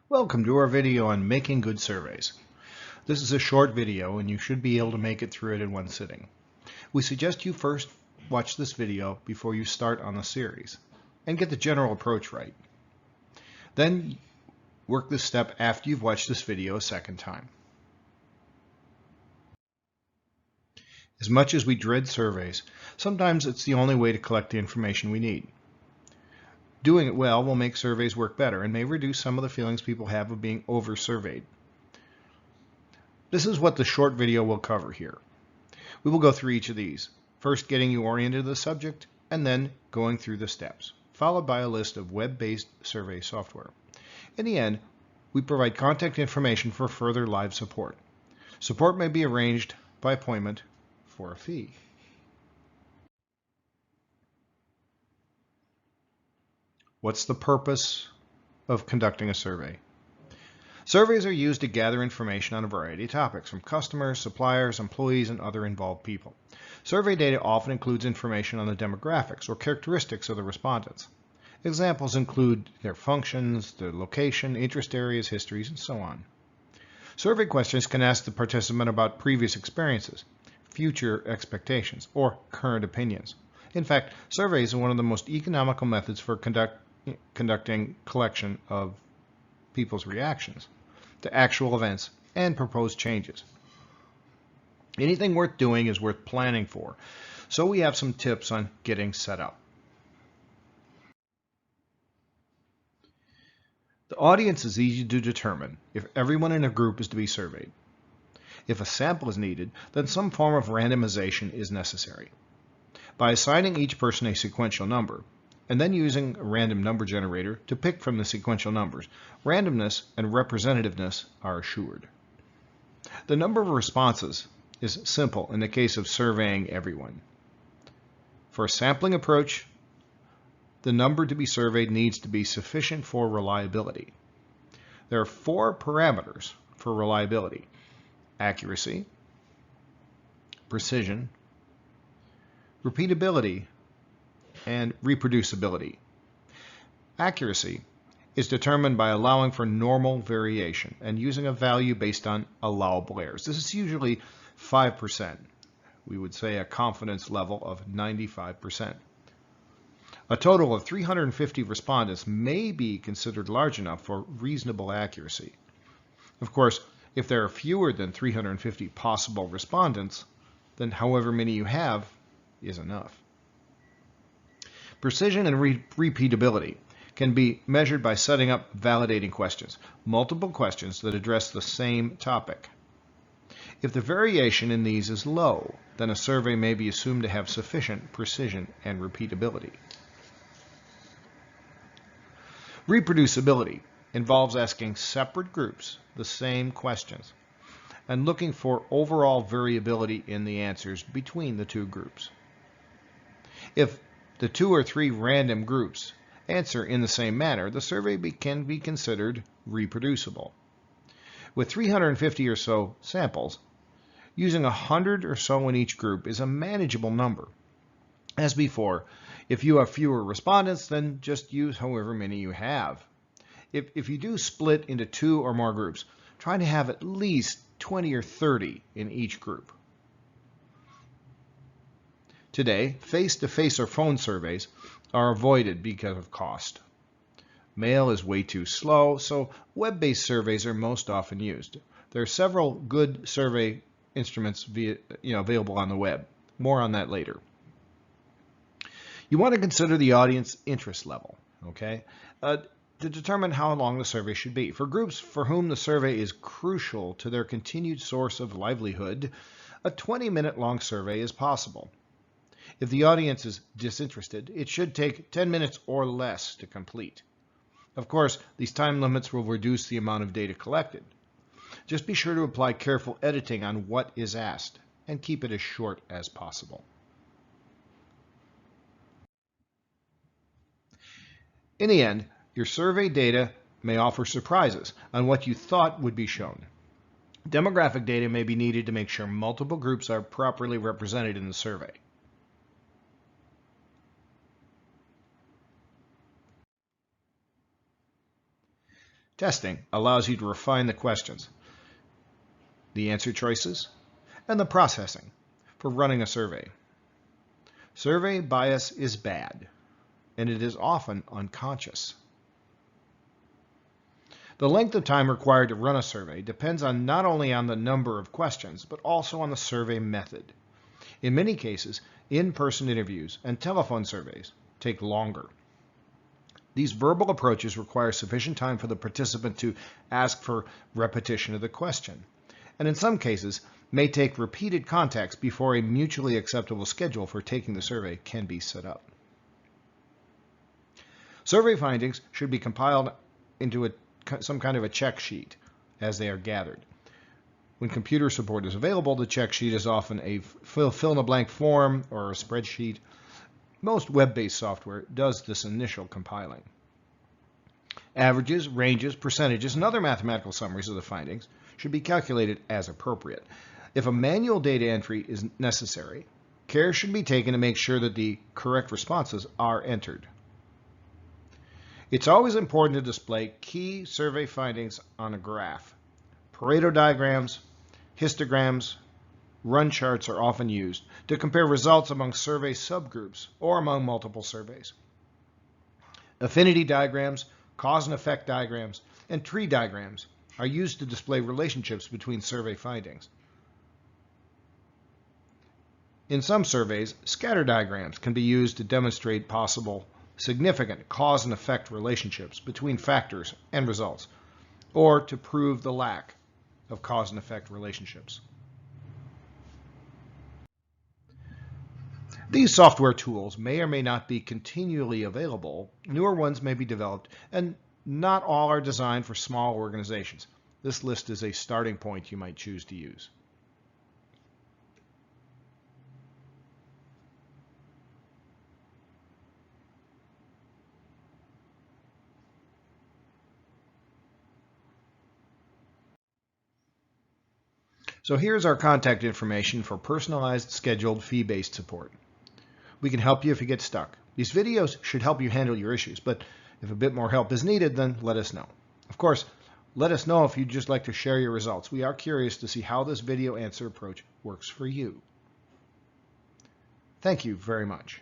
Welcome to our video on making good surveys. This is a short video and you should be able to make it through it in one sitting. We suggest you first watch this video before you start on the series and get the general approach right. Then work this step after you've watched this video a second time. As much as we dread surveys, sometimes it's the only way to collect the information we need. Doing it well will make surveys work better and may reduce some of the feelings people have of being over-surveyed. This is what the short video will cover here. We will go through each of these, first getting you oriented to the subject and then going through the steps, followed by a list of web-based survey software. In the end, we provide contact information for further live support. Support may be arranged by appointment for a fee. What's the purpose of conducting a survey? Surveys are used to gather information on a variety of topics from customers, suppliers, employees, and other involved people. Survey data often includes information on the demographics or characteristics of the respondents. Examples include their functions, their location, interest areas, histories, and so on. Survey questions can ask the participant about previous experiences, future expectations, or current opinions. In fact, surveys are one of the most economical methods for conducting collection of people's reactions to actual events and proposed changes. Anything worth doing is worth planning for, so we have some tips on getting set up. The audience is easy to determine if everyone in a group is to be surveyed. If a sample is needed, then some form of randomization is necessary. By assigning each person a sequential number, and then using a random number generator to pick from the sequential numbers, randomness and representativeness are assured. The number of responses is simple in the case of surveying everyone. For a sampling approach, the number to be surveyed needs to be sufficient for reliability. There are 4 parameters for reliability: accuracy, precision, repeatability, and reproducibility. Accuracy is determined by allowing for normal variation and using a value based on allowable errors. This is usually 5%. We would say a confidence level of 95%. A total of 350 respondents may be considered large enough for reasonable accuracy. Of course, if there are fewer than 350 possible respondents, then however many you have is enough. Precision and repeatability can be measured by setting up validating questions, multiple questions that address the same topic. If the variation in these is low, then a survey may be assumed to have sufficient precision and repeatability. Reproducibility involves asking separate groups the same questions and looking for overall variability in the answers between the two groups. If the 2 or 3 random groups answer in the same manner, the survey can be considered reproducible. With 350 or so samples, using 100 or so in each group is a manageable number. As before, if you have fewer respondents, then just use however many you have. If you do split into 2 or more groups, try to have at least 20 or 30 in each group. Today, face-to-face or phone surveys are avoided because of cost. Mail is way too slow, so web-based surveys are most often used. There are several good survey instruments available on the web. More on that later. You want to consider the audience interest level, okay, to determine how long the survey should be. For groups for whom the survey is crucial to their continued source of livelihood, a 20-minute long survey is possible. If the audience is disinterested, it should take 10 minutes or less to complete. Of course, these time limits will reduce the amount of data collected. Just be sure to apply careful editing on what is asked and keep it as short as possible. In the end, your survey data may offer surprises on what you thought would be shown. Demographic data may be needed to make sure multiple groups are properly represented in the survey. Testing allows you to refine the questions, the answer choices, and the processing for running a survey. Survey bias is bad, and it is often unconscious. The length of time required to run a survey depends not only on the number of questions, but also on the survey method. In many cases, in-person interviews and telephone surveys take longer. These verbal approaches require sufficient time for the participant to ask for repetition of the question, and in some cases may take repeated contacts before a mutually acceptable schedule for taking the survey can be set up. Survey findings should be compiled into some kind of a check sheet as they are gathered. When computer support is available, the check sheet is often a fill-in-the-blank form or a spreadsheet. Most web-based software does this initial compiling. Averages, ranges, percentages, and other mathematical summaries of the findings should be calculated as appropriate. If a manual data entry is necessary, care should be taken to make sure that the correct responses are entered. It's always important to display key survey findings on a graph. Pareto diagrams, histograms, run charts are often used to compare results among survey subgroups or among multiple surveys. Affinity diagrams, cause and effect diagrams, and tree diagrams are used to display relationships between survey findings. In some surveys, scatter diagrams can be used to demonstrate possible significant cause and effect relationships between factors and results, or to prove the lack of cause and effect relationships. These software tools may or may not be continually available. Newer ones may be developed, and not all are designed for small organizations. This list is a starting point you might choose to use. So here's our contact information for personalized, scheduled, fee-based support. We can help you if you get stuck. These videos should help you handle your issues, but if a bit more help is needed, then let us know. Of course, let us know if you'd just like to share your results. We are curious to see how this video answer approach works for you. Thank you very much.